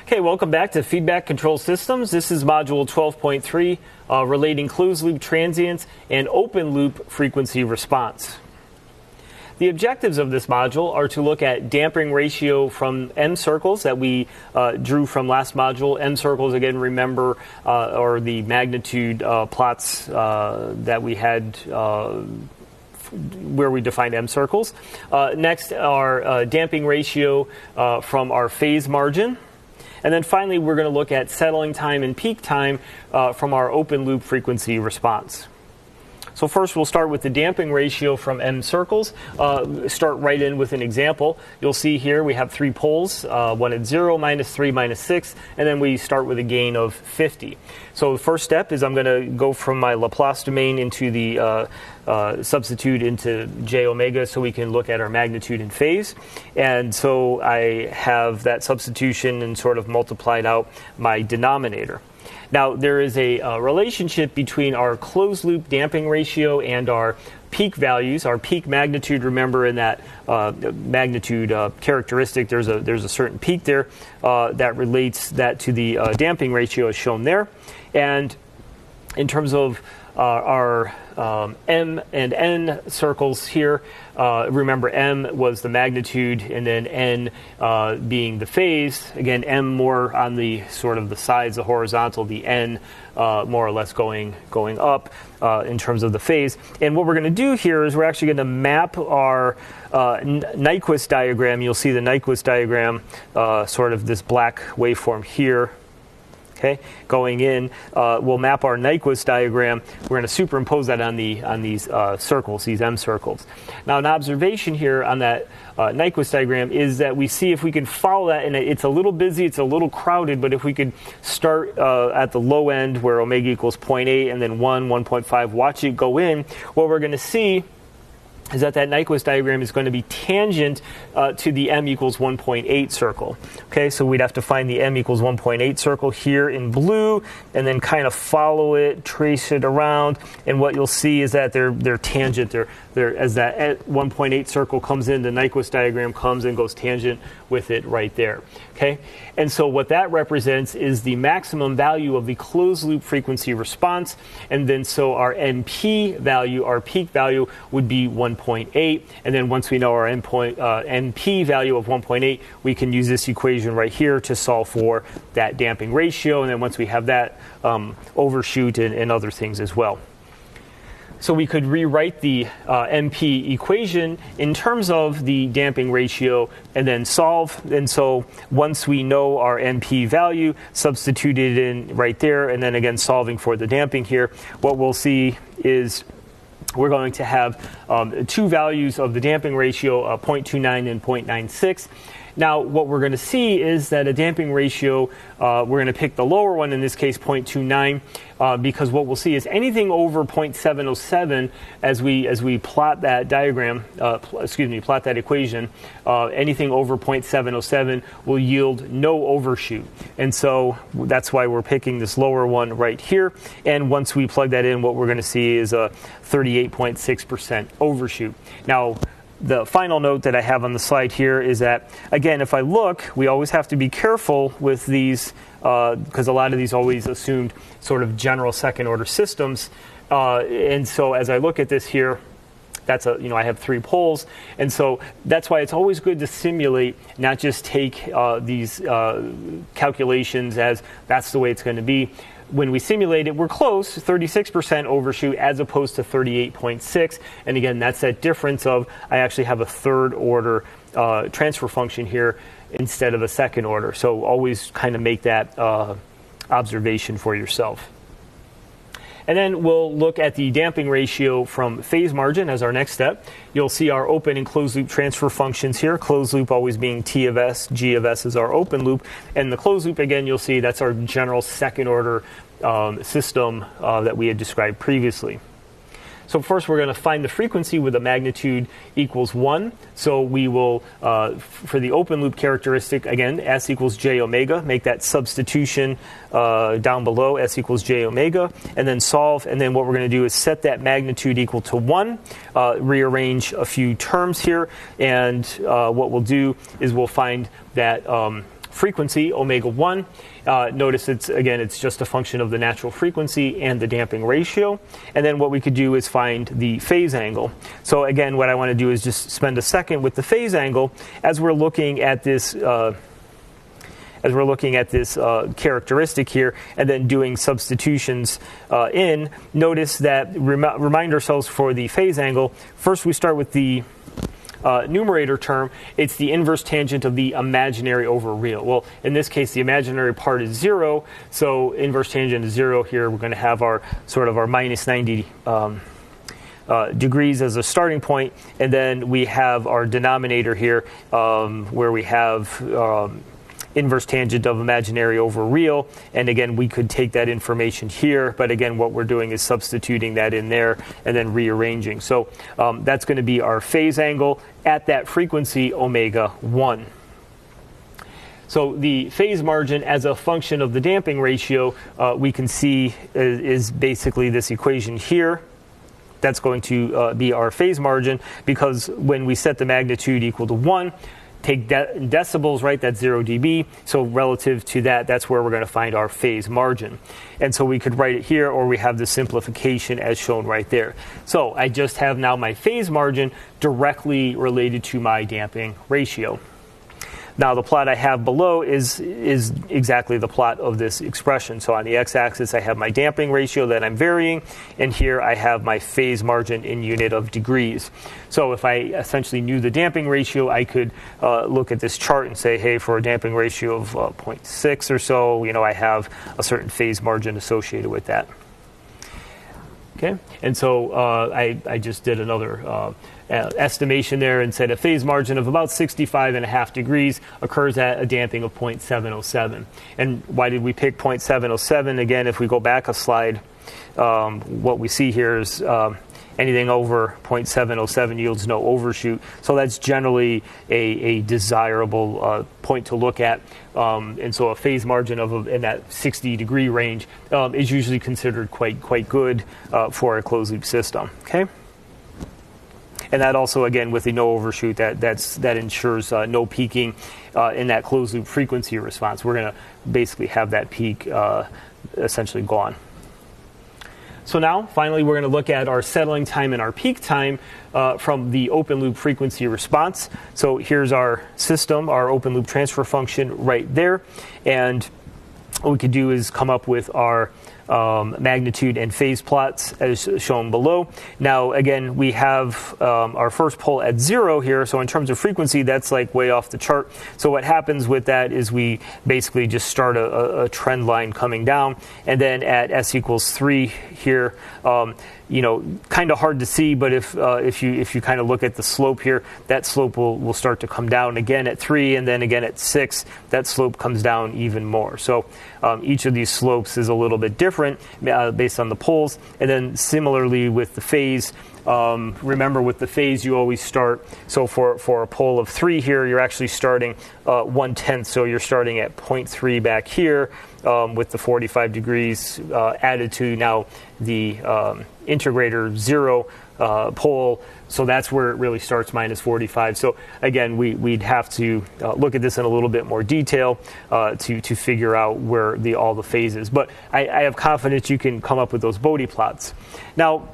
Okay, welcome back to Feedback Control Systems. This is Module 12.3, relating closed-loop transients and open-loop frequency response. The objectives of this module are to look at damping ratio from M circles that we drew from last module. M circles, again, remember, are the magnitude plots that we had where we defined M circles. Next, our damping ratio from our phase margin. And then finally, we're going to look at settling time and peak time from our open loop frequency response. So first, we'll start with the damping ratio from M circles. Start right in with an example. You'll see here we have 3 poles, one at 0, -3, -6, and then we start with a gain of 50. So the first step is I'm going to go from my Laplace domain into the substitute into j omega so we can look at our magnitude and phase. And so I have that substitution and sort of multiplied out my denominator. Now, there is a relationship between our closed-loop damping ratio and our peak values. Our peak magnitude, remember in that magnitude characteristic, there's a certain peak there that relates that to the damping ratio as shown there. And in terms of our M and N circles here, remember M was the magnitude and then N being the phase. Again, M more on the sort of the sides, the horizontal, the N more or less going up in terms of the phase. And what we're going to do here is we're actually going to map our Nyquist diagram. You'll see the Nyquist diagram, sort of this black waveform here. Okay, going in, we'll map our Nyquist diagram. We're going to superimpose that on these circles, these M circles. Now, an observation here on that Nyquist diagram is that we see if we can follow that, and it's a little busy, it's a little crowded, but if we could start at the low end where omega equals 0.8 and then 1, 1.5, watch it go in, what we're going to see is that Nyquist diagram is going to be tangent to the m equals 1.8 circle. Okay, so we'd have to find the m equals 1.8 circle here in blue, and then kind of follow it, trace it around, and what you'll see is that they're tangent. They're as that 1.8 circle comes in, the Nyquist diagram comes and goes tangent with it right there. Okay, and so what that represents is the maximum value of the closed loop frequency response, and then so our NP value, our peak value, would be 1.8, and then once we know our NP value of 1.8, we can use this equation right here to solve for that damping ratio, and then once we have that, overshoot and other things as well. So we could rewrite the NP equation in terms of the damping ratio and then solve. And so once we know our NP value, substitute it in right there, and then again solving for the damping here, what we'll see is we're going to have 2 values of the damping ratio, 0.29 and 0.96. Now, what we're going to see is that a damping ratio, we're going to pick the lower one, in this case 0.29, because what we'll see is anything over 0.707 as we plot that diagram, plot that equation, anything over 0.707 will yield no overshoot. And so that's why we're picking this lower one right here. And once we plug that in, what we're going to see is a 38.6% overshoot. Now, the final note that I have on the slide here is that, again, if I look, we always have to be careful with these because a lot of these always assumed sort of general second-order systems. And so as I look at this here, that's I have 3 poles, and so that's why it's always good to simulate, not just take these calculations as that's the way it's going to be. When we simulate it, we're close, 36% overshoot as opposed to 38.6. And again, that's that difference of I actually have a third order transfer function here instead of a second order. So always kind of make that observation for yourself. And then we'll look at the damping ratio from phase margin as our next step. You'll see our open and closed loop transfer functions here. Closed loop always being T of S, G of S is our open loop. And the closed loop, again, you'll see that's our general second order system that we had described previously. So first we're going to find the frequency with a magnitude equals 1. So we will, for the open loop characteristic, again, S equals j omega, make that substitution down below, S equals j omega, and then solve. And then what we're going to do is set that magnitude equal to 1, rearrange a few terms here, and what we'll do is we'll find that frequency, omega 1. Notice it's just a function of the natural frequency and the damping ratio. And then what we could do is find the phase angle. So again, what I want to do is just spend a second with the phase angle as we're looking at this characteristic here, and then doing substitutions in. Notice that remind ourselves for the phase angle. First, we start with the numerator term. It's the inverse tangent of the imaginary over real. Well, in this case, the imaginary part is 0, so inverse tangent is 0 here. We're going to have our sort of our minus 90 degrees as a starting point, and then we have our denominator here where we have inverse tangent of imaginary over real, and again we could take that information here, but again what we're doing is substituting that in there and then rearranging. So that's going to be our phase angle at that frequency omega 1. So the phase margin as a function of the damping ratio we can see is basically this equation here. That's going to be our phase margin, because when we set the magnitude equal to 1, take decibels, right? That's 0 dB. So relative to that, that's where we're going to find our phase margin. And so we could write it here, or we have the simplification as shown right there. So I just have now my phase margin directly related to my damping ratio. Now the plot I have below is exactly the plot of this expression. So on the x-axis I have my damping ratio that I'm varying, and here I have my phase margin in unit of degrees. So if I essentially knew the damping ratio, I could look at this chart and say, hey, for a damping ratio of 0.6 or so, I have a certain phase margin associated with that. Okay, and so I just did another estimation there and said a phase margin of about 65.5 degrees occurs at a damping of 0.707. And why did we pick 0.707? Again, if we go back a slide, what we see here is anything over 0.707 yields no overshoot. So that's generally a desirable point to look at. And so a phase margin in that 60-degree range is usually considered quite good for a closed-loop system. Okay. And that also, again, with the no overshoot, that ensures no peaking in that closed-loop frequency response. We're going to basically have that peak essentially gone. So now, finally, we're going to look at our settling time and our peak time from the open-loop frequency response. So here's our system, our open-loop transfer function right there. And what we could do is come up with our magnitude and phase plots as shown below. Now, again, we have our first pole at 0 here. So in terms of frequency, that's like way off the chart. So what happens with that is we basically just start a trend line coming down. And then at s equals 3 here, kind of hard to see, but if you kind of look at the slope here, that slope will start to come down again at 3, and then again at 6, that slope comes down even more. So each of these slopes is a little bit different based on the poles. And then similarly with the phase, remember with the phase you always start, so for a pole of 3 here, you're actually starting 1/10, so you're starting at 0.3 back here with the 45 degrees added to now the integrator 0 pole, so that's where it really starts minus 45. So again, we'd have to look at this in a little bit more detail to figure out where all the phases. But I have confidence you can come up with those Bode plots. Now,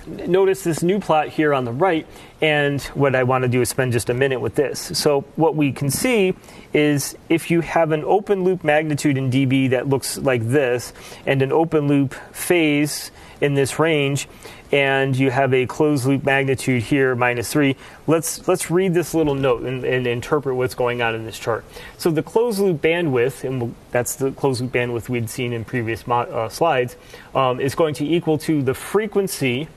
notice this new plot here on the right, and what I want to do is spend just a minute with this. So what we can see is if you have an open loop magnitude in dB that looks like this, and an open loop phase in this range, and you have a closed loop magnitude here, -3, let's read this little note and interpret what's going on in this chart. So the closed loop bandwidth, and that's the closed loop bandwidth we'd seen in previous slides, is going to equal to the frequency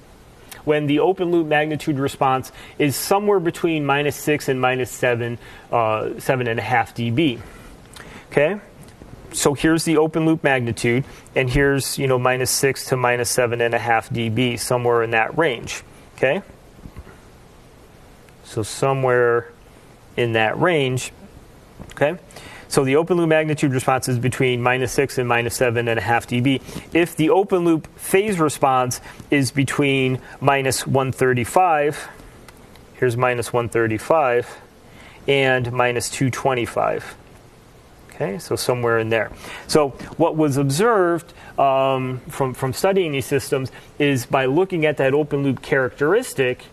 when the open loop magnitude response is somewhere between -6 and -7.5 dB. Okay? So here's the open loop magnitude, and here's -6 to -7.5 dB, somewhere in that range. Okay? So somewhere in that range. Okay? So the open loop magnitude response is between -6 and -7.5 dB. If the open loop phase response is between -135, here's -135, and -225. Okay, so somewhere in there. So what was observed from studying these systems is by looking at that open loop characteristic,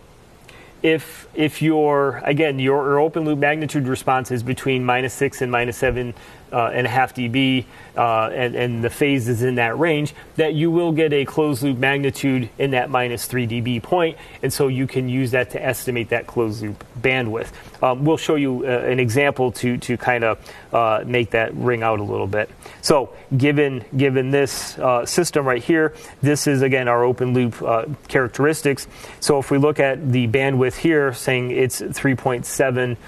if your open loop magnitude response is between -6 and -7 and a half dB, and the phase is in that range, that you will get a closed loop magnitude in that -3 dB point, and so you can use that to estimate that closed loop bandwidth. We'll show you an example to kind of make that ring out a little bit. So given this system right here, this is again our open loop characteristics. So if we look at the bandwidth here, saying it's 3.7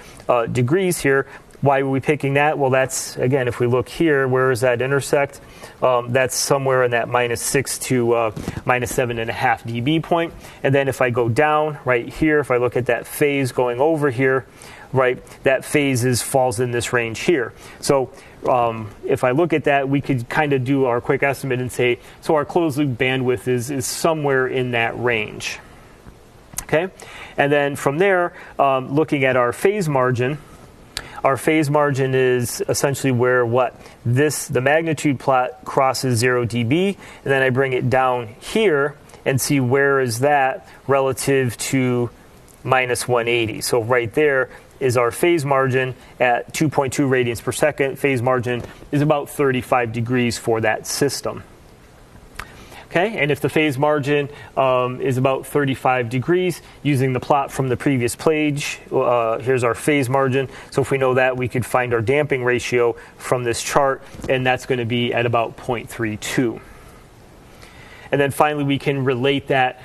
degrees here, why are we picking that? Well, that's, again, if we look here, where does that intersect? That's somewhere in that -6 to -7.5 dB point. And then if I go down right here, if I look at that phase going over here, right, that phase falls in this range here. So if I look at that, we could kind of do our quick estimate and say, so our closed loop bandwidth is somewhere in that range. Okay? And then from there, looking at our phase margin, our phase margin is essentially where the magnitude plot crosses 0 dB, and then I bring it down here and see where is that relative to -180. So right there is our phase margin at 2.2 radians per second. Phase margin is about 35 degrees for that system. Okay, and if the phase margin is about 35 degrees, using the plot from the previous page, here's our phase margin. So if we know that, we could find our damping ratio from this chart, and that's going to be at about 0.32. And then finally, we can relate that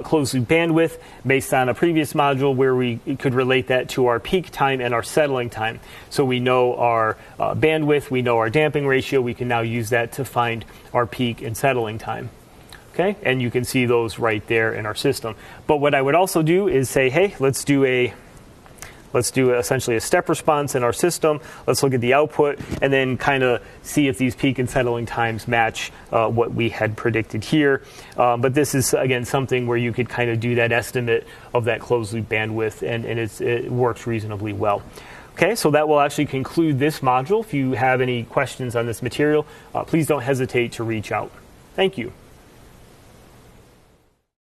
closed loop bandwidth based on a previous module where we could relate that to our peak time and our settling time. So we know our bandwidth, we know our damping ratio. We can now use that to find our peak and settling time. Okay, and you can see those right there in our system. But what I would also do is say, hey, let's do essentially a step response in our system. Let's look at the output and then kind of see if these peak and settling times match what we had predicted here. But this is, again, something where you could kind of do that estimate of that closed loop bandwidth, and it works reasonably well. Okay, so that will actually conclude this module. If you have any questions on this material, please don't hesitate to reach out. Thank you.